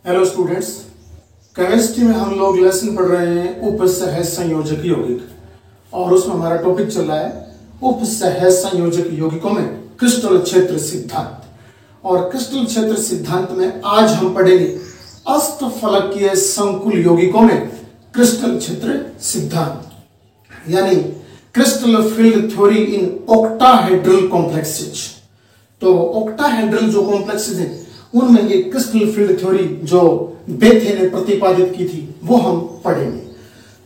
Hello students, chemistry में हम लोग लेसन पढ़ रहे हैं उपसहज संयोजक यौगिक और उसमें हमारा टॉपिक चल रहा है उपसहज संयोजक यौगिकों में क्रिस्टल क्षेत्र सिद्धांत। और क्रिस्टल क्षेत्र सिद्धांत में आज हम पढ़ेंगे अष्टफलकीय संकुल यौगिकों में क्रिस्टल क्षेत्र सिद्धांत, यानी crystal field theory in octahedral complexes. तो ऑक्टाहेड्रल जो कॉम्प्लेक्सेज है उनमें ये क्रिस्टल फील्ड थ्योरी जो बेथे ने प्रतिपादित की थी वो हम पढ़ेंगे।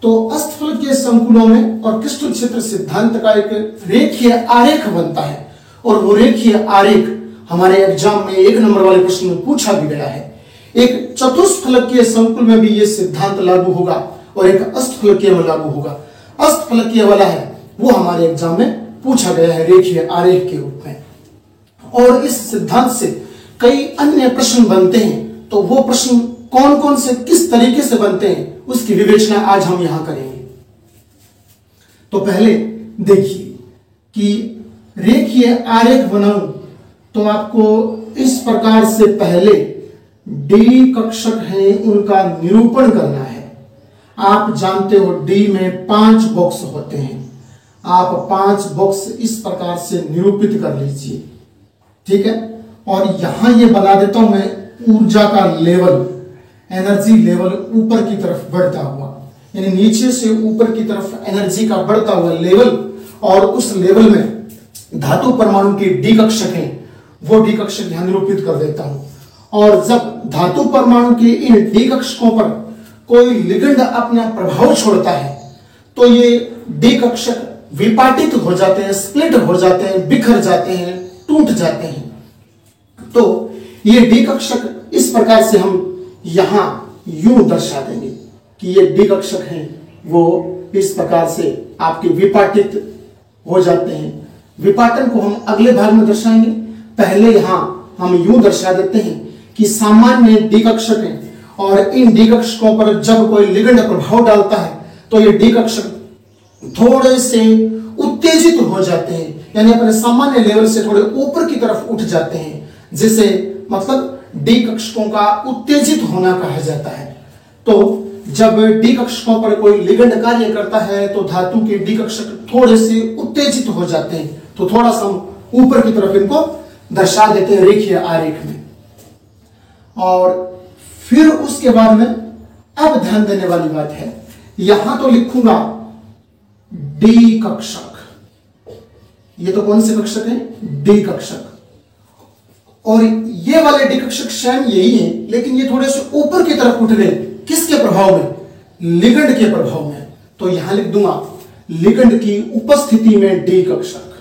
तो अष्टफलकीय संकुलों में और क्रिस्टल क्षेत्र सिद्धांत का एक रेखीय आरेख बनता है और वो रेखीय आरेख हमारे एग्जाम में 1 नंबर वाले प्रश्न में पूछा भी गया है। एक चतुष्फलकीय संकुल में भी ये सिद्धांत लागू होगा और एक अष्टफलकीय में लागू होगा। अष्टफलकीय वाला है वो हमारे एग्जाम में पूछा गया है रेखीय आरेख के रूप में। और इस सिद्धांत से कई अन्य प्रश्न बनते हैं, तो वो प्रश्न कौन कौन से किस तरीके से बनते हैं उसकी विवेचना आज हम यहां करेंगे। तो पहले देखिए कि रेखीय आरेख बनाऊं तो आपको इस प्रकार से पहले डी कक्षक है उनका निरूपण करना है। आप जानते हो डी में 5 बॉक्स होते हैं, आप 5 बॉक्स इस प्रकार से निरूपित कर लीजिए, ठीक है। और यहां ये बना देता हूं मैं ऊर्जा का लेवल, एनर्जी लेवल ऊपर की तरफ बढ़ता हुआ, यानी नीचे से ऊपर की तरफ एनर्जी का बढ़ता हुआ लेवल। और उस लेवल में धातु परमाणु के डी कक्षक हैं वो डी कक्षक यहां निरूपित कर देता हूं। और जब धातु परमाणु के इन डी कक्षकों पर कोई लिगेंड अपना प्रभाव छोड़ता है तो ये डी कक्षक विपाटित हो जाते हैं, स्प्लिट हो जाते हैं, बिखर जाते हैं, टूट जाते हैं। तो ये डी कक्षक इस प्रकार से हम यहां यूं दर्शा देंगे कि ये डी कक्षक हैं वो इस प्रकार से आपके विपाटित हो जाते हैं। विपाटन को हम अगले भाग में दर्शाएंगे। पहले यहां हम यूं दर्शा देते हैं कि सामान्य डी कक्षक हैं और इन डी कक्षकों पर जब कोई लिगेंड प्रभाव डालता है तो ये डी कक्षक थोड़े से उत्तेजित हो जाते हैं, यानी अपने सामान्य लेवल से थोड़े ऊपर की तरफ उठ जाते हैं, जिसे मतलब डी कक्षकों का उत्तेजित होना कहा जाता है। तो जब डी कक्षकों पर कोई लिगेंड कार्य करता है तो धातु के डी कक्षक थोड़े से उत्तेजित हो जाते हैं, तो थोड़ा सा ऊपर की तरफ इनको दर्शा देते हैं रेखीय आरेख में। और फिर उसके बाद में अब ध्यान देने वाली बात है, यहां तो लिखूंगा डी कक्षक, ये तो कौन से कक्षक है? डी कक्षक। और ये वाले डी कक्षक स्वयं यही है, लेकिन ये थोड़े से ऊपर की तरफ उठ गए। किसके प्रभाव में? लिगेंड के प्रभाव में। तो यहां लिख दूंगा लिगेंड की उपस्थिति में डी कक्षक,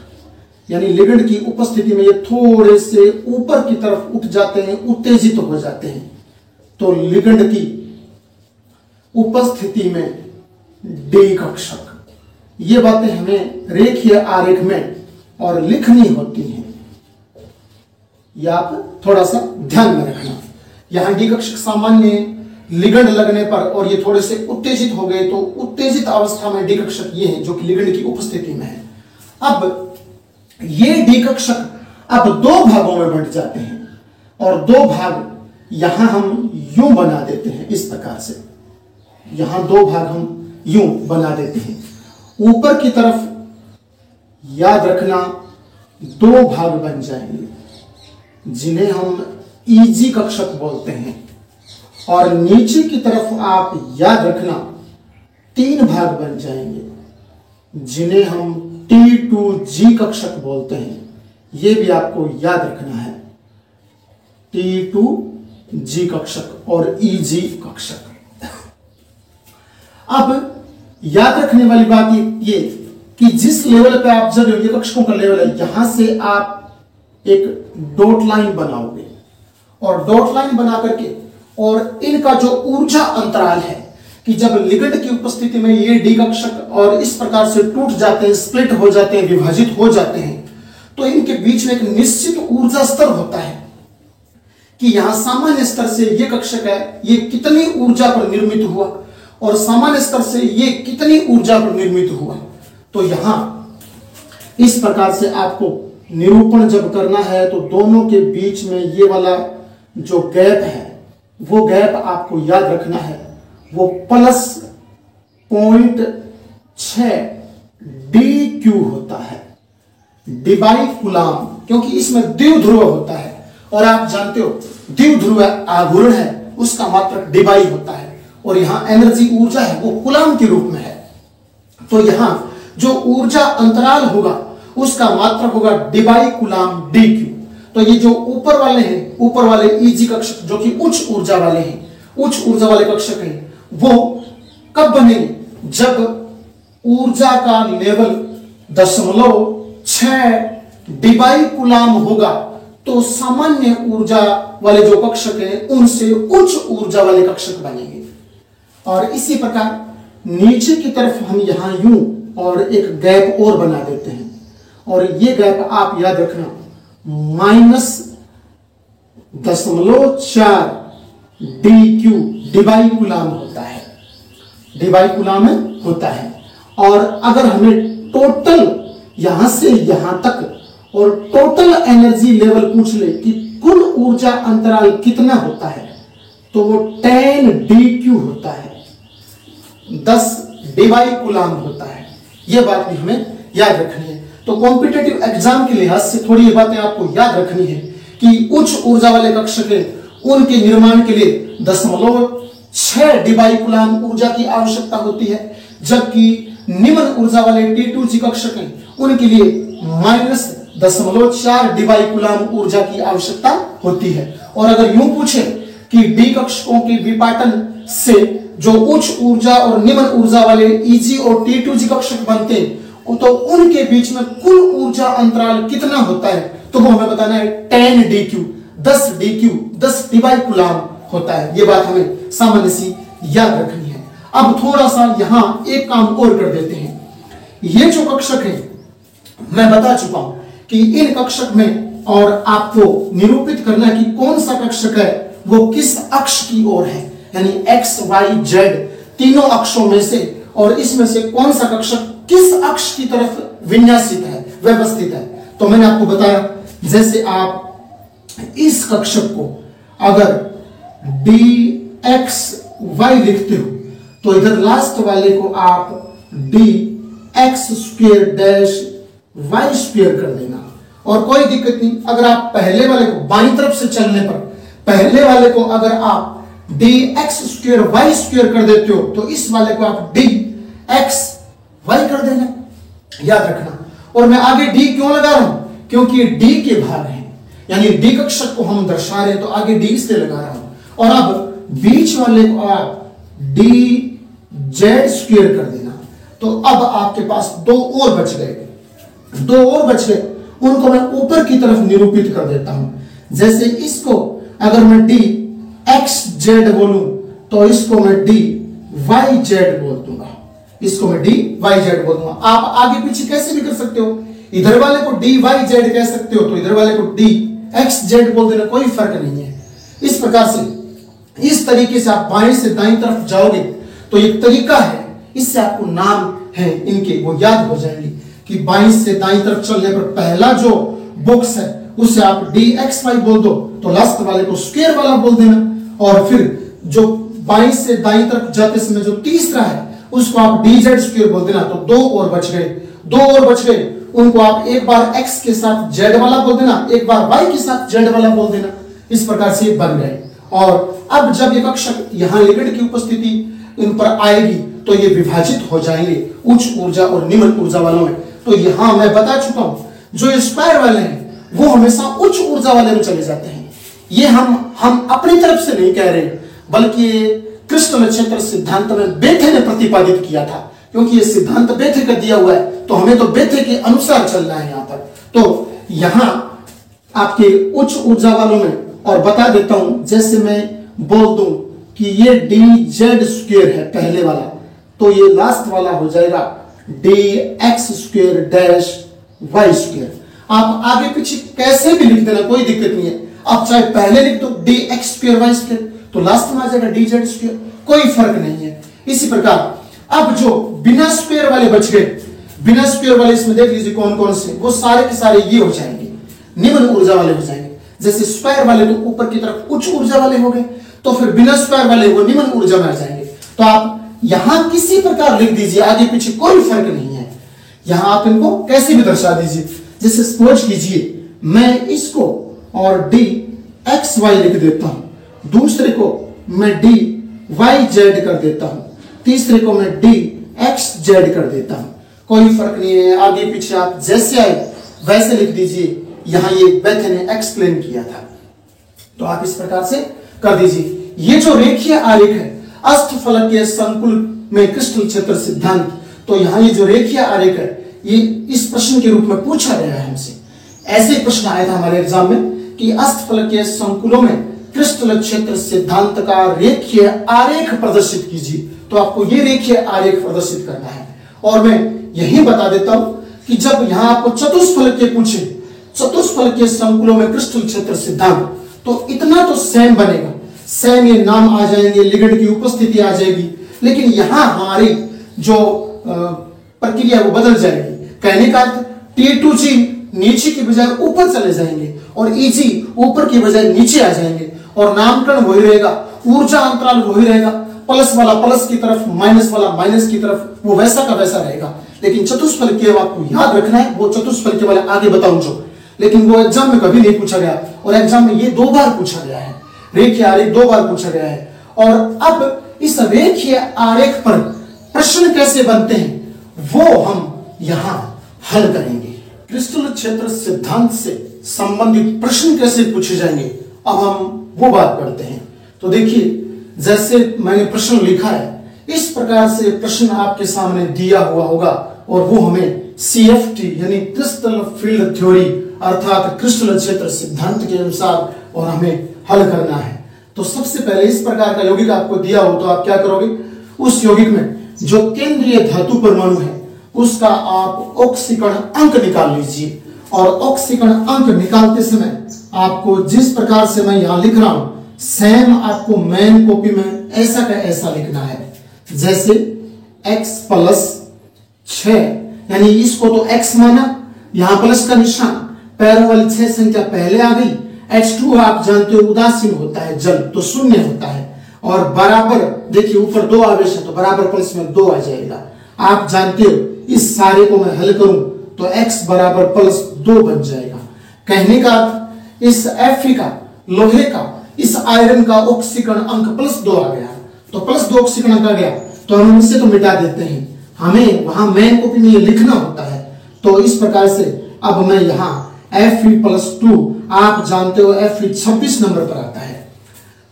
यानी लिगेंड की उपस्थिति में ये थोड़े से ऊपर की तरफ उठ जाते हैं, उत्तेजित हो जाते हैं। तो लिगेंड की उपस्थिति में डी कक्षक, ये बातें हमें रेखीय आरेख में और लिखनी होती हैं, या आप थोड़ा सा ध्यान में रखना। यहां डी कक्षक सामान्य लिगेंड लगने पर और ये थोड़े से उत्तेजित हो गए तो उत्तेजित अवस्था में डी कक्षक ये हैं जो कि लिगेंड की उपस्थिति में है। अब ये डी कक्षक अब 2 भागों में बंट जाते हैं और 2 भाग यहां हम यूं बना देते हैं इस प्रकार से। यहां 2 भाग हम यूं बना देते हैं। ऊपर की तरफ याद रखना 2 भाग बन जाएंगे जिन्हें हम ईजी कक्षक बोलते हैं, और नीचे की तरफ आप याद रखना 3 भाग बन जाएंगे जिन्हें हम T2G कक्षक बोलते हैं। यह भी आपको याद रखना है, T2G कक्षक और EG कक्षक। अब याद रखने वाली बात ये कि जिस लेवल पे आप जब ये कक्षकों का लेवल है, यहां से आप एक डॉट लाइन बनाओगे और डॉट लाइन बना करके और इनका जो ऊर्जा अंतराल है कि जब लिगेंड की उपस्थिति में ये डी कक्षक और इस प्रकार से टूट जाते हैं, स्प्लिट हो जाते हैं, विभाजित हो जाते हैं, तो इनके बीच में एक निश्चित ऊर्जा स्तर होता है कि यहां सामान्य स्तर से ये कक्षक है, ये कितनी ऊर्जा पर निर्मित हुआ और सामान्य स्तर से ये कितनी ऊर्जा पर निर्मित हुआ। तो यहां इस प्रकार से आपको निरूपण जब करना है तो दोनों के बीच में ये वाला जो गैप है वो गैप आपको याद रखना है, वो +0.6 DQ होता है, डिबाई कुलाम, क्योंकि इसमें द्विध्रुव होता है और आप जानते हो द्विध्रुव आघूर्ण है, उसका मात्रक डिबाई होता है और यहां एनर्जी ऊर्जा है वो कुलाम के रूप में है। तो यहां जो ऊर्जा अंतराल होगा उसका मात्रक होगा डिबाई कुलाम DQ। तो ये जो ऊपर वाले ईजी कक्षक जो कि उच्च ऊर्जा वाले हैं, उच्च ऊर्जा वाले कक्षक हैं, वो कब बनेंगे? जब ऊर्जा का लेवल 0.6 डिबाई कुलाम होगा तो सामान्य ऊर्जा वाले जो कक्षक हैं उनसे उच्च ऊर्जा वाले कक्षक बनेंगे। और इसी प्रकार नीचे की तरफ हम यहां यूं और एक गैप और बना देते हैं और ये गैप आप याद रखना -0.4 DQ डिबाई कुलाम होता है, डिबाई कुलाम होता है। और अगर हमें टोटल यहां से यहां तक और टोटल एनर्जी लेवल पूछ ले कि कुल ऊर्जा अंतराल कितना होता है तो वो 10 DQ होता है, 10 डिबाई कुलाम होता है। यह बात भी हमें याद रखनी है। तो कॉम्पिटिटिव एग्जाम के लिहाज से थोड़ी ये बातें आपको याद रखनी है कि उच्च ऊर्जा वाले कक्षक उनके निर्माण के लिए 0.6 डिबाई कुलाम ऊर्जा की आवश्यकता होती है, जबकि निम्न ऊर्जा वाले T2G कक्षक उनके लिए -0.4 डिबाई कुलाम ऊर्जा की आवश्यकता होती है। और अगर यूं पूछे कि डी कक्षकों के विपाटन से जो उच्च ऊर्जा और निम्न ऊर्जा वाले EG और T2G कक्षक बनते हैं तो उनके बीच में कुल ऊर्जा अंतराल कितना होता है तो वो हमें बताना है 10 DQ, 10 DQ, 10 डिबाई कुलाम होता है। ये बात हमें सामान्य सी याद रखनी है। अब थोड़ा सा यहां एक काम और कर देते हैं। ये जो कक्षक है मैं बता चुका हूं कि इन कक्षक में और आपको निरूपित करना है कि कौन सा कक्षक है वो किस अक्ष की ओर है, यानी X, Y, Z तीनों अक्षों में से, और इसमें से कौन सा कक्षक किस अक्ष की तरफ विन्यासित है, व्यवस्थित है। तो मैंने आपको बताया जैसे आप इस कक्षक को अगर DXY लिखते हो तो इधर लास्ट वाले को आप DX² Y² कर देना और कोई दिक्कत नहीं। अगर आप पहले वाले को बाईं तरफ से चलने पर पहले वाले को अगर आप DX² Y² कर देते हो तो इस वाले को आप DXY कर देना, याद रखना। और मैं आगे D क्यों लगा रहा हूं? क्योंकि ये D के भाग हैं, यानी D कक्षक को हम दर्शा रहे हैं तो आगे D इसलिए लगा रहा हूं। और अब बीच वाले को आप DZ² कर देना। तो अब आपके पास दो और बच गए, उनको मैं ऊपर की तरफ निरूपित कर देता हूं। जैसे इसको अगर मैं DXZ बोलूं तो इसको मैं DYZ बोल दूंगा, इसको मैं DYZ बोल दूंगा। आप आगे पीछे कैसे भी कर सकते हो, इधर वाले को DYZ कह सकते हो तो इधर वाले को DXZ बोल देना, कोई फर्क नहीं है। इस प्रकार से इस तरीके से आप बाएं से दाईं तरफ जाओगे तो एक तरीका है, इससे आपको नाम है इनके वो याद हो जाएंगे कि बाईं से दाईं तरफ चलने पर पहला जो बॉक्स है उसे आप DXY बोल दो तो लास्ट वाले को स्क्वायर वाला बोल देना, और फिर जो बाईं से दाईं तरफ जाते समय जो तीसरा है उसको आप DZ² बोल देना। तो दो और बच गए, उनको आप एक बार X के साथ Z वाला बोल देना, एक बार Y के साथ Z वाला बोल देना। इस प्रकार से बन गए। और अब जब ये कक्षक यहां लिगेंड की उपस्थिति इन पर आएगी तो ये विभाजित हो जाएंगे उच्च ऊर्जा और निम्न ऊर्जा वालों में। तो यहां मैं बता चुका हूं जो स्क्वायर वाले हैं वो हमेशा उच्च ऊर्जा वाले में चले जाते हैं। ये हम अपनी तरफ से नहीं कह रहे, बल्कि क्रिस्टल क्षेत्र सिद्धांत में बेथे ने प्रतिपादित किया था, क्योंकि ये सिद्धांत बेथे का दिया हुआ है तो हमें तो बेथे के अनुसार चलना है यहां पर। तो यहां आपके उच्च ऊर्जा वालों में और बता देता हूं, जैसे मैं बोल दूं कि ये DZ² है पहले वाला, तो ये लास्ट वाला हो जाएगा DX² आप आगे पीछे कैसे भी लिख देना, कोई दिक्कत नहीं है। आप चाहे पहले लिख दो DX² तो लास्ट में आ जाएगा DZ², कोई फर्क नहीं है। इसी प्रकार अब जो बिना स्क्वायर वाले बच गए, बिना स्क्वायर वाले इसमें देख लीजिए कौन कौन से, वो सारे के सारे ये हो जाएंगे, निम्न ऊर्जा वाले हो जाएंगे। जैसे स्क्वायर वाले तो ऊपर की तरफ उच्च ऊर्जा वाले हो गए, तो फिर बिना स्क्वायर वाले वो निम्न ऊर्जा में आ जाएंगे। तो आप यहां किसी प्रकार लिख दीजिए, आगे पीछे कोई फर्क नहीं है। यहां आप इनको कैसे भी दर्शा दीजिए। जैसे सपोज कीजिए मैं इसको और डी एक्स वाई लिख देता हूं, दूसरे को मैं डी वाई जेड कर देता हूं, तीसरे को मैं डी एक्स जेड कर देता हूं, कोई फर्क नहीं है। आगे पीछे आप जैसे आए वैसे लिख दीजिए। यहां ये बेथ ने एक्सप्लेन किया था, तो आप इस प्रकार से कर दीजिए। ये जो रेखीय आरेख है अष्टफलकीय संकुल में क्रिस्टल क्षेत्र सिद्धांत, तो यहां ये जो रेखीय आरेख है ये इस प्रश्न के रूप में पूछा गया है हमसे। ऐसे प्रश्न आया था हमारे एग्जाम में कि अष्टफलकीय संकुलों में क्रिस्टल क्षेत्र सिद्धांत का रेखीय आरेख प्रदर्शित कीजिए। तो आपको ये रेखीय आरेख प्रदर्शित करना है। और मैं यही बता देता हूं कि जब यहां आपको चतुष्फलकीय पूछे, चतुष्फलकीय संकुलों में क्रिस्टल क्षेत्र सिद्धांत, तो इतना तो सेम बनेगा, सेम ये नाम आ जाएंगे, लिगेंड की उपस्थिति आ जाएगी, लेकिन यहां हमारी जो प्रक्रिया वो बदल जाएगी। कहने का अर्थ T2G नीचे की बजाय ऊपर चले जाएंगे और EG ऊपर की बजाय नीचे आ जाएंगे, और नामकरण वही रहेगा, ऊर्जा अंतराल वही रहेगा, प्लस वाला प्लस की तरफ, माइनस वाला माइनस की तरफ, वो वैसा का वैसा रहेगा। लेकिन चतुष्फलकीय आपको याद रखना है, वो चतुष्फलकीय वाले आगे बताऊं जो, लेकिन वो एग्जाम में कभी नहीं पूछा गया, और एग्जाम में ये 2 बार पूछा गया है, रेखीय आरेख 2 बार पूछा गया है। और अब इस रेखीय आरेख पर प्रश्न कैसे बनते हैं वो हम यहां हल करेंगे। क्रिस्टल क्षेत्र सिद्धांत से संबंधित प्रश्न कैसे पूछे जाएंगे, अब हम वो बात करते हैं। तो देखिए, जैसे मैंने प्रश्न लिखा है इस प्रकार से प्रश्न आपके सामने दिया हुआ होगा, और वो हमें CFT यानी क्रिस्टल फील्ड थ्योरी अर्थात क्रिस्टल क्षेत्र सिद्धांत के अनुसार और हमें हल करना है। तो सबसे पहले इस प्रकार का यौगिक आपको दिया हो तो आप क्या करोगे, उस यौगिक में जो केंद्रीय धातु परमाणु है उसका आप ऑक्सीकरण अंक निकाल लीजिए। और ऑक्सीकरण अंक निकालते समय आपको जिस प्रकार से मैं यहां लिख रहा हूं सेम आपको मेन कॉपी में ऐसा का ऐसा लिखना है। जैसे x + 6, यानी इसको तो x माना, यहां प्लस का निशान, पैरों वाली 6 संख्या पहले आ गई। H2 आप जानते हो उदासीन होता है, जल तो शून्य होता है, और बराबर देखिए ऊपर 2 आवेश है तो बराबर प्लस में 2 आ जाएगा। आप जानते हो इस सारे को मैं हल करूं तो x बराबर +2 बन जाएगा। कहने का अर्थ इस Fe का, लोहे का, इस आयरन का ऑक्सीकरण अंक +2 आ गया, तो +2 ऑक्सीकरण अंक आ गया, तो हम इसे तो मिटा देते हैं, हमें वहां मेन कॉपी में ये लिखना होता है। तो इस प्रकार से अब मैं यहां Fe +2, आप जानते हो Fe 26 नंबर पर आता है।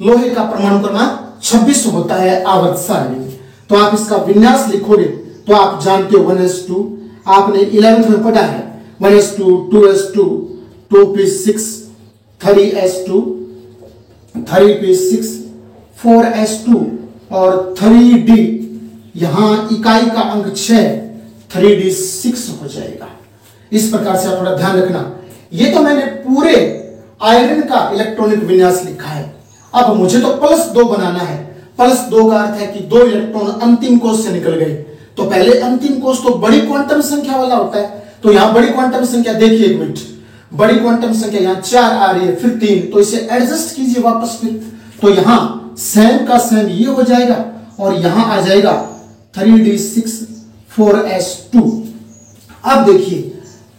लोहे का परमाणु क्रमांक 26 होता है आवर्त सारणी में। तो आप इसका विन्यास लिखोगे तो आप जानते हो 1s2, आपने 11th में पढ़ा है 1s2, 2s2, 2p6, 3s2, 3p6, 4s2 और 3d, यहां इकाई का अंक 6, 3d6 हो जाएगा। इस प्रकार से आप थोड़ा ध्यान रखना। ये तो मैंने पूरे आयरन का इलेक्ट्रॉनिक विन्यास लिखा है। अब मुझे तो +2 बनाना है। +2 का अर्थ है कि 2 इलेक्ट्रॉन अंतिम कोष से निकल गए। तो पहले अंतिम कोष तो बड़ी क्वांटम संख्या वाला होता है, तो यहां बड़ी क्वांटम संख्या देखिए, 1 मिनट, बड़ी क्वांटम संख्या यहां 4 आ रही है, फिर 3, तो इसे एडजस्ट कीजिए वापस फिर। तो यहां सेम का सेम ये हो जाएगा, और यहां आ जाएगा 3d6 4s2। अब देखिए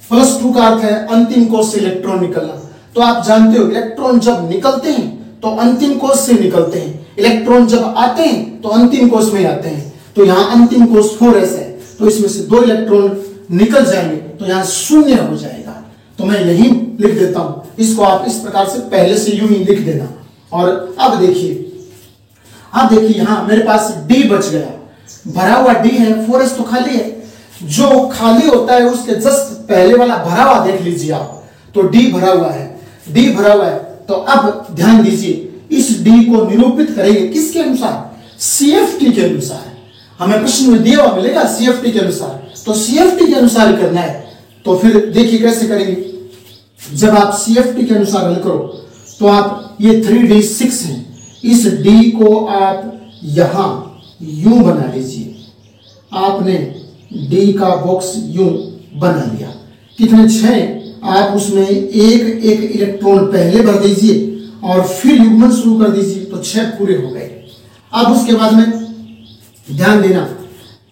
+2 का अर्थ है अंतिम कोष से इलेक्ट्रॉन निकलना। तो आप जानते हो इलेक्ट्रॉन जब निकलते हैं तो अंतिम कोष से निकलते हैं, इलेक्ट्रॉन जब आते हैं तो अंतिम कोष में आते हैं। तो यहां अंतिम कोष 4s है, तो इसमें से 2 इलेक्ट्रॉन निकल जाएंगे, तो यहां 0 हो जाएगा। तो मैं यही लिख देता हूं, इसको आप इस प्रकार से पहले से यूं ही लिख देना। और अब देखिए यहां मेरे पास D बच गया, भरा हुआ D है, 4s तो खाली है। जो खाली होता है उसके जस्ट पहले वाला भरा हुआ देख लीजिए आप, तो D भरा हुआ है, D भरा हुआ है। तो अब ध्यान दीजिए, इस D को निरूपित करेंगे किसके अनुसार, CFT के अनुसार। हमें प्रश्न में दिया हुआ मिलेगा CFT के अनुसार, तो CFT के अनुसार ही करना है। तो फिर देखिए कैसे करेंगे। जब आप CFT के अनुसार हल करो तो आप ये 3d6 है, इस D को आप यहां यूं बना लीजिए। आपने D का बॉक्स यूं बना लिया, कितने 6, आप उसमें एक इलेक्ट्रॉन पहले भर दीजिए और फिर युग्मन शुरू कर दीजिए तो 6 पूरे हो गए। अब उसके बाद में ध्यान देना,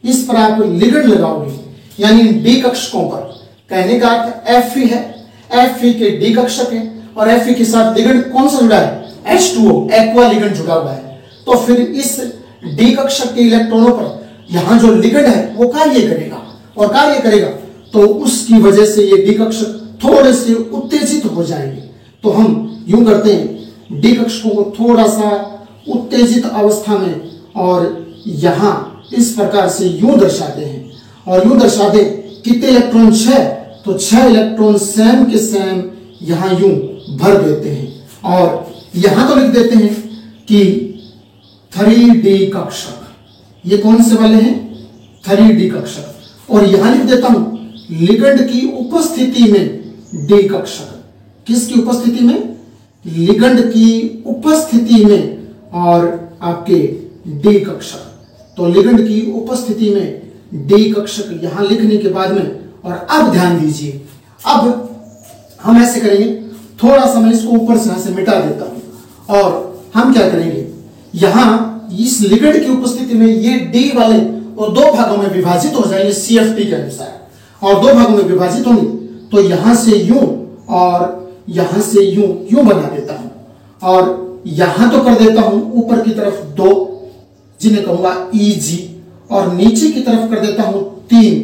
इस पर आप लिगेंड लगाओगे, यानी डी कक्षकों पर। कहने का अर्थ Fe है, Fe के डी कक्षक है और Fe के साथ लिगेंड कौन सा जुड़ा है? H2O, एक्वा लिगेंड जुड़ा हुआ है। तो फिर इस डी कक्षक के इलेक्ट्रॉनों पर यहां जो लिगेंड है वो कार्य करेगा, और कार्य करेगा तो उसकी वजह से ये डी कक्षक थोड़े से उत्तेजित हो जाएंगे। तो हम यूं करते हैं, डी कक्षकों को थोड़ा सा उत्तेजित अवस्था में और यहां इस प्रकार से यूं दर्शाते हैं, और यूं दर्शाते कितने इलेक्ट्रॉन? 6, तो 6 इलेक्ट्रॉन सेम के सेम यहां यूं भर देते हैं, और यहां तो लिख देते हैं कि 3D कक्षक। ये कौन से वाले हैं? 3D कक्षक। और यहां लिख देता हूं लिगेंड की उपस्थिति में डी कक्षक। किसकी उपस्थिति में? लिगेंड की उपस्थिति में और आपके डी कक्षक। तो लिगेंड की उपस्थिति में डी कक्षक यहां लिखने के बाद में, और अब ध्यान दीजिए, अब हम ऐसे करेंगे, थोड़ा सा मैं इसको ऊपर से यहां से मिटा देता हूं, और हम क्या करेंगे, यहां इस लिगेंड की उपस्थिति में ये डी वाले और 2 भागों में विभाजित हो जाएंगे CFT के अनुसार, और 2 भागों में विभाजित होंगे। तो यहां से यूं और यहां से यूं बना देता हूं, और यहां तो कर देता हूं ऊपर की तरफ 2, जिन्हें कहूंगा EG, और नीचे की तरफ कर देता हूं 3,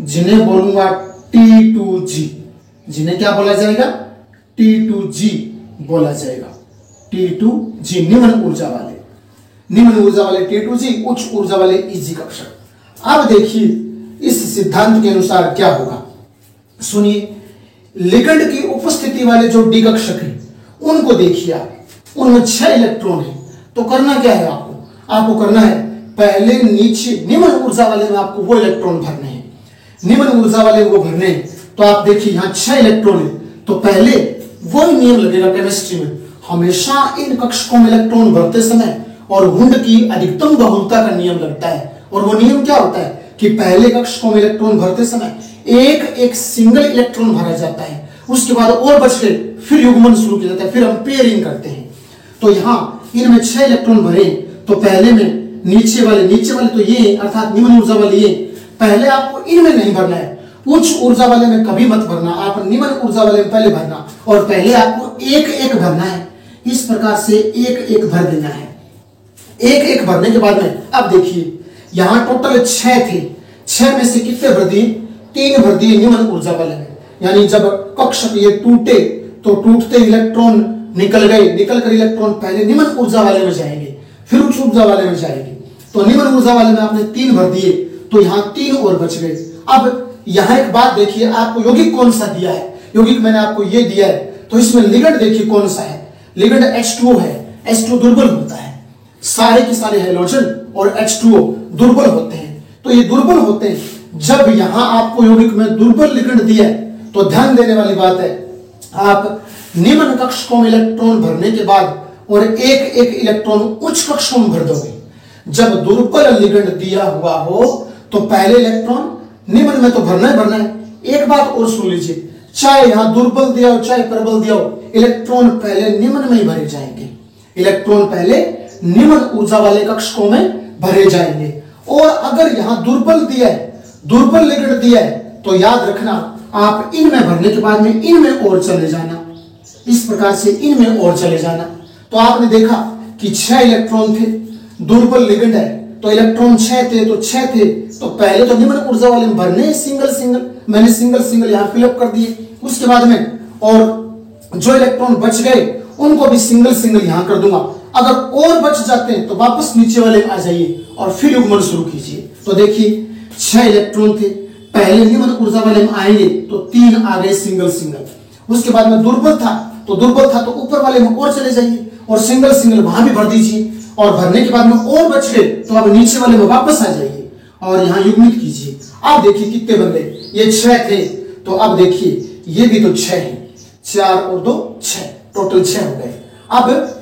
जिन्हें बोलूंगा T2G। जिन्हें क्या बोला जाएगा? T2G बोला जाएगा। T2G निम्न ऊर्जा वाले, निम्न ऊर्जा वाले T2G, उच्च ऊर्जा वाले EG कक्षक। अब देखिए इस सिद्धांत के अनुसार क्या होगा, सुनिए। लिगेंड की उपस्थिति वाले जो डी कक्षक हैं उनको देखिए आप, उनमें 6 इलेक्ट्रॉन हैं। तो करना क्या है आपको? आपको करना है पहले नीचे निम्न ऊर्जा वाले में आपको वो इलेक्ट्रॉन भरने हैं, निम्न ऊर्जा वाले वो भरने हैं। तो आप देखिए यहाँ 6 इलेक्ट्रॉन है, तो पहले वही नियम लगेगा केमिस्ट्री में, हमेशा इन कक्षकों में इलेक्ट्रॉन भरते समय और वुंड की अधिकतम बहुलता का नियम लगता है। और वो नियम क्या होता है कि पहले कक्षकों में इलेक्ट्रॉन भरते समय एक सिंगल इलेक्ट्रॉन भरा जाता है, उसके बाद और बच गए फिर युग्मन शुरू किया जाता है, फिर हम पेयरिंग करते हैं। तो यहाँ इनमें 6 इलेक्ट्रॉन भरे, तो पहले में नीचे वाले तो ये अर्थात निम्न ऊर्जा वाले ये, पहले आपको इनमें नहीं भरना है, उच्च ऊर्जा वाले में कभी मत भरना, आप निम्न ऊर्जा वाले में पहले भरना, और पहले आपको एक भरना है। इस प्रकार से एक भर देना है। एक भरने के बाद में अब देखिए यहां टोटल 6 थे, 6 में से कितने भर दिए? 3 भर दिए निम्न ऊर्जा वाले में। यानी जब कक्षक ये टूटे तो टूटते इलेक्ट्रॉन निकल गए, निकल कर इलेक्ट्रॉन पहले निम्न ऊर्जा वाले में जाएंगे, फिर उच्च ऊर्जा वाले में जाएंगे। तो निम्न ऊर्जा वाले में आपने 3 भर दिए, तो यहाँ 3 और बच गए। अब यहाँ एक बात देखिए, आपको यौगिक कौन सा दिया है? यौगिक मैंने आपको ये दिया है, तो इसमें लिगेंड देखिए कौन सा है? लिगेंड H2O है। H2O दुर्बल होता है, सारे के सारे हैलोजन और H2O दुर्बल होते हैं। तो ये दुर्बल होते हैं, जब यहां आपको यौगिक में दुर्बल लिगेंड दिया है तो ध्यान देने वाली बात है, आप निम्न कक्षकों में इलेक्ट्रॉन भरने के बाद और एक इलेक्ट्रॉन उच्च कक्षकों में भर दोगे। जब दुर्बल लिगेंड दिया हुआ हो तो पहले इलेक्ट्रॉन निम्न में तो भरना है। एक बात और सुन लीजिए, चाहे यहां दुर्बल दिया हो चाहे प्रबल दिया हो, इलेक्ट्रॉन पहले निम्न में ही भरे जाएंगे। इलेक्ट्रॉन पहले निम्न ऊर्जा वाले कक्षकों में भरे जाएंगे। और अगर यहां दुर्बल दिया है, दुर्बल लिगेंड दिया है, तो याद रखना आप इनमें भरने के बाद में इनमें और चले जाना, इस प्रकार से इनमें और चले जाना। तो आपने देखा कि 6 इलेक्ट्रॉन थे, दुर्बल लिगेंड है तो इलेक्ट्रॉन 6 थे, तो पहले तो निम्न ऊर्जा वाले में भरने सिंगल, मैंने सिंगल यहां फिलअप कर दिए। उसके बाद में और जो इलेक्ट्रॉन बच गए उनको भी सिंगल यहां कर दूंगा। अगर और बच जाते हैं तो वापस नीचे वाले आ जाइए और फिर युग्मन शुरू कीजिए। तो देखिए 6 इलेक्ट्रॉन थे, पहले निम्न ऊर्जा वाले में आएंगे तो 3 आ गए सिंगल। उसके बाद में दुर्बल था तो ऊपर वाले में और चले जाइए और सिंगल वहां भी भर दीजिए, और भरने के बाद में और बच गए तो अब नीचे वाले में वापस आ जाइए और यहाँ युग्मित कीजिए। अब देखिए कितने बन गए, ये 6 थे, तो अब देखिए ये भी तो 6 है, 4 और 2 6, टोटल 6 हो गए। अब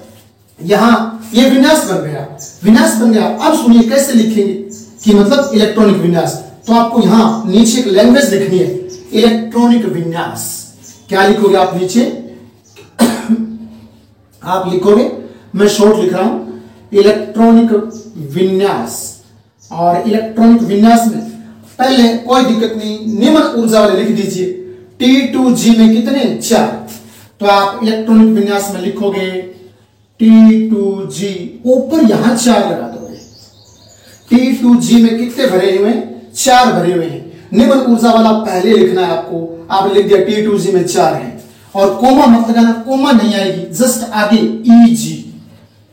यहां ये विन्यास बन गया। अब सुनिए कैसे लिखेंगे कि मतलब इलेक्ट्रॉनिक विन्यास। तो आपको यहां नीचे एक लैंग्वेज लिखनी है, इलेक्ट्रॉनिक विन्यास। क्या लिखोगे आप नीचे? आप लिखोगे, मैं शॉर्ट लिख रहा हूं, इलेक्ट्रॉनिक विन्यास। और इलेक्ट्रॉनिक विन्यास में पहले कोई दिक्कत नहीं, निम्न ऊर्जा वाले लिख दीजिए। T2G में कितने? 4। तो आप इलेक्ट्रॉनिक विन्यास में लिखोगे T2G, ऊपर यहां 4 लगा दोगे। T2G में कितने भरे हुए हैं? 4 भरे हुए हैं। निम्न ऊर्जा वाला पहले लिखना है आपको, आप लिख दिया T2G में 4 है। और कोमा मत लगाना, कोमा नहीं आएगी, जस्ट आगे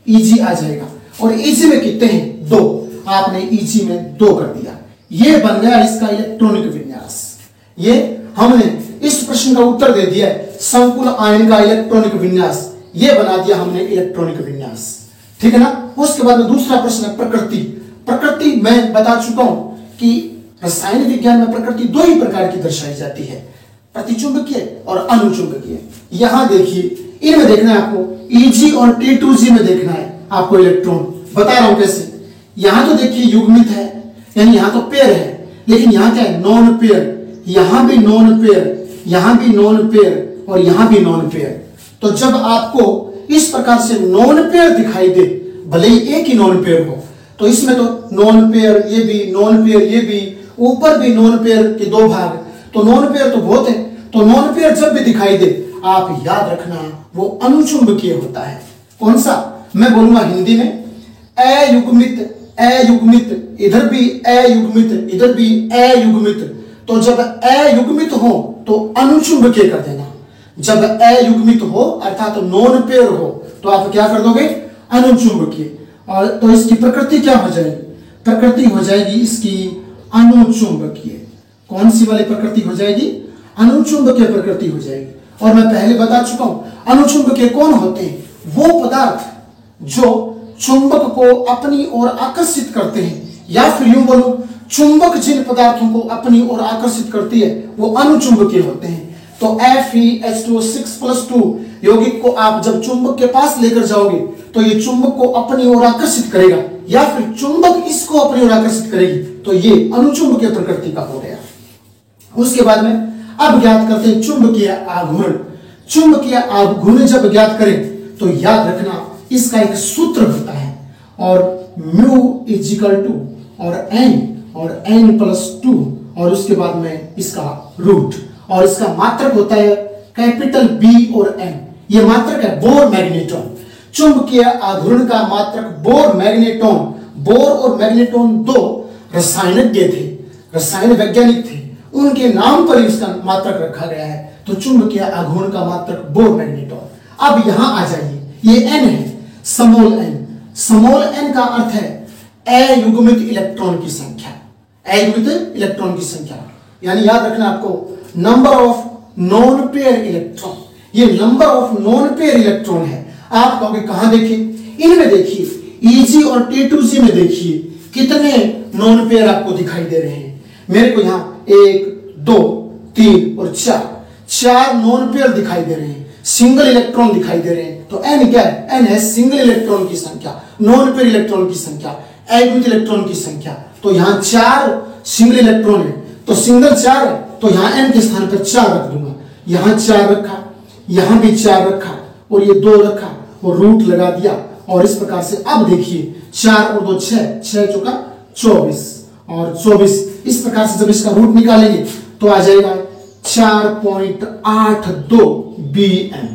EG आ जाएगा। और EG में कितने हैं? 2। आपने EG में 2 कर दिया। ये बन गया इसका इलेक्ट्रॉनिक विन्यास। ये हमने इस प्रश्न का उत्तर दे दिया है, संकुल आयन का इलेक्ट्रॉनिक विन्यास। ये बना दिया हमने इलेक्ट्रॉनिक विन्यास, ठीक है ना। उसके बाद में दूसरा प्रश्न है प्रकृति। प्रकृति मैं बता चुका हूं कि रसायन विज्ञान में प्रकृति 2 ही प्रकार की दर्शाई जाती है, प्रतिचुंबकीय और अनुचुंबकीय। यहां देखिए, इनमें देखना है आपको, EG और T2G में देखना है आपको इलेक्ट्रॉन। बता रहा हूं कैसे। यहां तो देखिए युग्मित है, यानी यहां तो पेयर है, लेकिन यहां क्या है? Non pair. यहां भी नॉन पेयर, यहां भी नॉन पेयर और यहां भी नॉन पेयर। तो जब आपको इस प्रकार से नॉन पेयर दिखाई दे, भले ही एक ही नॉन पेयर हो, तो इसमें तो नॉन पेयर, ये भी नॉन पेयर, ये भी, ऊपर भी नॉन पेयर के 2 भाग, तो नॉन पेयर तो बहुत है। तो नॉन पेयर जब भी दिखाई दे, आप याद रखना वो अनुचुंबकीय होता है। कौन सा? मैं बोलूंगा हिंदी में, अयुग्मित, अयुग्मित, इधर भी अयुग्मित, इधर भी अयुग्मित। तो जब अयुग्मित हो तो अनुचुंबकीय कर देना। जब अयुग्मित हो अर्थात तो नॉन पेयर हो, तो आप क्या कर दोगे? अनुचुंबकीय। और तो इसकी प्रकृति क्या हो जाएगी? प्रकृति हो जाएगी इसकी अनुचुंबकीय। कौन सी वाली प्रकृति हो जाएगी? अनुचुंबकीय प्रकृति हो जाएगी। और मैं पहले बता चुका हूं, अनुचुंबकीय कौन होते हैं? वो पदार्थ जो चुंबक को अपनी ओर आकर्षित करते हैं, या फिर यूं बोलूं, चुंबक जिन पदार्थों को अपनी ओर आकर्षित करती है वो अनुचुंबकीय होते हैं। तो Fe2O6+2 यौगिक को आप जब चुंबक के पास लेकर जाओगे तो ये चुंबक को अपनी ओर आकर्षित करेगा, या फिर चुंबक इसको अपनी ओर आकर्षित करेगी, तो ये अनुचुंबकीय प्रकृति का हो गया। उसके बाद में अब ज्ञात करते हैं चुंबकीय आघूर्ण। चुंबकीय आघूर्ण जब ज्ञात करें तो याद रखना इसका एक सूत्र होता है, और μ और n+2 और उसके बाद में इसका रूट, और इसका मात्रक होता है कैपिटल B और M। ये मात्रक है बोर मैग्नेटॉन। चुंबकीय आघूर्ण का मात्रक बोर मैग्नेटॉन। बोर और मैग्नेटॉन 2 रसायनज्ञ थे, रसायन वैज्ञानिक थे, उनके नाम पर इसका मात्रक रखा गया है। तो चुंबकीय आघूर्ण का मात्रक बोर मैग्नेटॉन। अब यहां आ जाइए, ये n है, स्मॉल n। स्मॉल n का अर्थ है अयुग्मित इलेक्ट्रॉन की संख्या, अयुग्मित इलेक्ट्रॉन की संख्या। यानी याद रखना आपको, number of non pair electron. ये number of non pair electron है। आप कहोगे कहां देखिए? इनमें देखिए, EG और T2G में देखिए कितने नॉन पेयर आपको दिखाई दे रहे हैं। मेरे को यहां 1 2 3 और 4 नॉन पेयर दिखाई दे रहे हैं, सिंगल इलेक्ट्रॉन दिखाई दे रहे हैं। तो n क्या है? n है सिंगल इलेक्ट्रॉन की संख्या, नॉन पेयर इलेक्ट्रॉन की संख्या, अयुग्मित इलेक्ट्रॉन की संख्या। तो यहां 4 सिंगल इलेक्ट्रॉन है, तो सिंगल 4 है, तो यहां n के स्थान पर 4 रख दूंगा। यहां 4 रखा, यहां भी 4 रखा, और ये 2 रखा, और रूट लगा दिया। और इस प्रकार से अब देखिए, 4 और 2 6, 6 चौका 24, और 24। इस प्रकार से जब इसका रूट निकालेंगे तो आ जाएगा 4.82 Bm,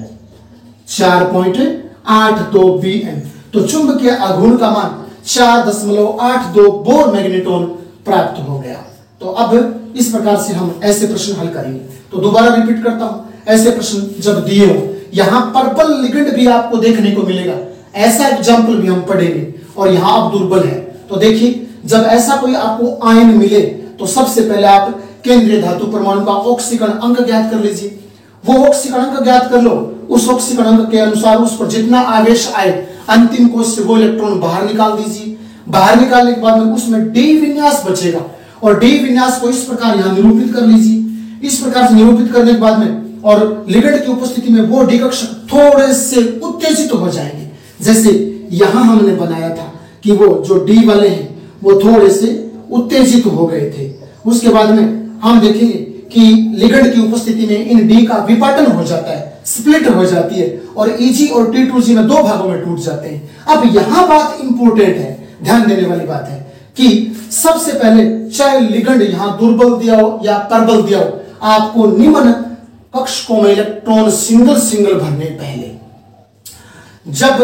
4.82 Bm। तो चुंबकीय आघूर्ण का मान 4.82 बोर मैग्नेटॉन प्राप्त हो गया। तो अब इस प्रकार से हम ऐसे प्रश्न हल करेंगे। तो दोबारा रिपीट करता हूं, ऐसे प्रश्न जब दिए हो, यहां पर्पल लिगेंड भी आपको देखने को मिलेगा, ऐसा एग्जाम्पल भी हम पढ़ेंगे। और यहां आप दुर्बल है, तो देखिए जब ऐसा कोई आपको आयन मिले तो सबसे पहले आप केंद्रीय धातु परमाणु का ऑक्सीकरण अंक ज्ञात कर लीजिए। वो ऑक्सीकरण अंक ज्ञात कर लो, उस ऑक्सीकरण अंक के अनुसार उस पर जितना आवेश आए अंतिम कोश से वो इलेक्ट्रॉन बाहर निकाल दीजिए। बाहर निकालने के बाद में उसमें डी विन्यास बचेगा, और डी विन्यास को इस प्रकार यहां निरूपित कर लीजिए। इस प्रकार से निरूपित करने के बाद में और लिगेंड की उपस्थिति में वो डी कक्षक थोड़े से उत्तेजित हो जाएंगे। जैसे यहां हमने बनाया था कि वो जो डी वाले हैं वो थोड़े से उत्तेजित हो गए थे। उसके बाद में हम देखेंगे कि लिगेंड की उपस्थिति में इन डी का विपाटन हो जाता है, स्प्लिट हो जाती है और Eg और T2G में दो भागों में टूट जाते हैं। अब यहां बात इंपॉर्टेंट है, ध्यान देने वाली बात है कि सबसे पहले चाहे लिगेंड यहां दुर्बल दिया हो या प्रबल दिया हो, आपको निम्न कक्षकों में इलेक्ट्रॉन सिंगल सिंगल भरने पहले। जब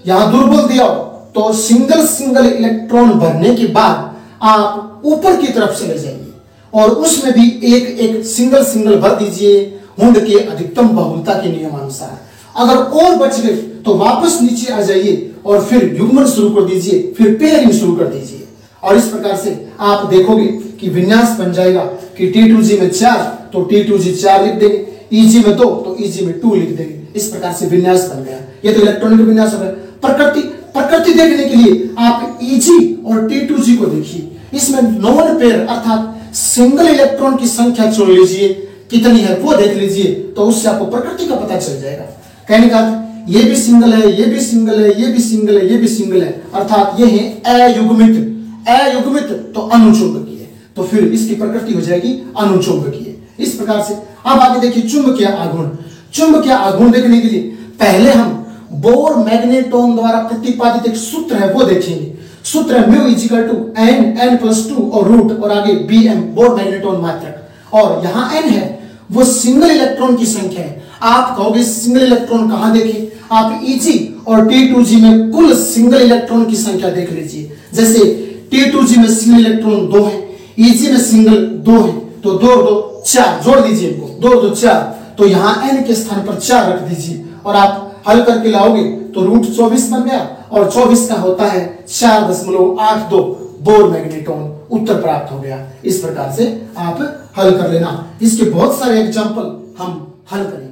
यहां दुर्बल दिया हो तो सिंगल सिंगल इलेक्ट्रॉन भरने के बाद आप ऊपर की तरफ चले जाइए और उसमें भी एक एक सिंगल सिंगल भर दीजिए हुंड के अधिकतम बहुलता के नियमानुसार। अगर और बच गए तो वापस नीचे आ जाइए और फिर युग्मन शुरू कर दीजिए, फिर पेयरिंग शुरू कर दीजिए और इस प्रकार से आप देखोगे कि विन्यास बन जाएगा कि T2G में 4 तो T2G 4 लिख देंगे, Eg में 2 तो Eg में 2 लिख देंगे। इस प्रकार से विन्यास बन गया। ये तो इलेक्ट्रॉनिक विन्यास हो गया। प्रकृति देखने के लिए आप Eg और T2G को देखिए, इसमें नॉन पेयर अर्थात सिंगल इलेक्ट्रॉन की संख्या चुन लीजिए, कितनी है वो देख लीजिए, तो उससे आपको प्रकृति का पता चल जाएगा। कहने का ये भी सिंगल है, ये भी सिंगल है, ये भी सिंगल है, ये भी सिंगल है, अर्थात ये है अयुग्मित। अयुग्मित तो अनुचुंबकीय, तो फिर इसकी प्रकृति हो जाएगी अनुचुंबकीय। इस प्रकार से अब आगे देखिए चुंबकीय आघूर्ण। चुंबकीय आघूर्ण देखने के लिए पहले हम बोर मैग्नेटोन द्वारा प्रतिपादित एक सूत्र है वो देखेंगे। सूत्र है μ = n+2 और रूट और आगे Bm बोर मैग्नेटोन मात्रक। और यहां n है वो सिंगल इलेक्ट्रॉन की संख्या है। आप कहोगे सिंगल इलेक्ट्रॉन कहां देखें? आप Eg और T2G में कुल सिंगल इलेक्ट्रॉन की संख्या देख लीजिए। जैसे T2G में सिंगल इलेक्ट्रॉन 2 है, Eg में सिंगल 2 है, तो 2 2 4 जोड़ दीजिए इनको, 2 2 4, तो यहां n के स्थान पर 4 रख दीजिए और आप हल करके लाओगे तो रूट 24 बन गया और 24 का होता है 4.82 बोर मैग्नेटोन, उत्तर प्राप्त हो गया। इस प्रकार से आप हल कर लेना। इसके बहुत सारे एग्जाम्पल हम हल करेंगे।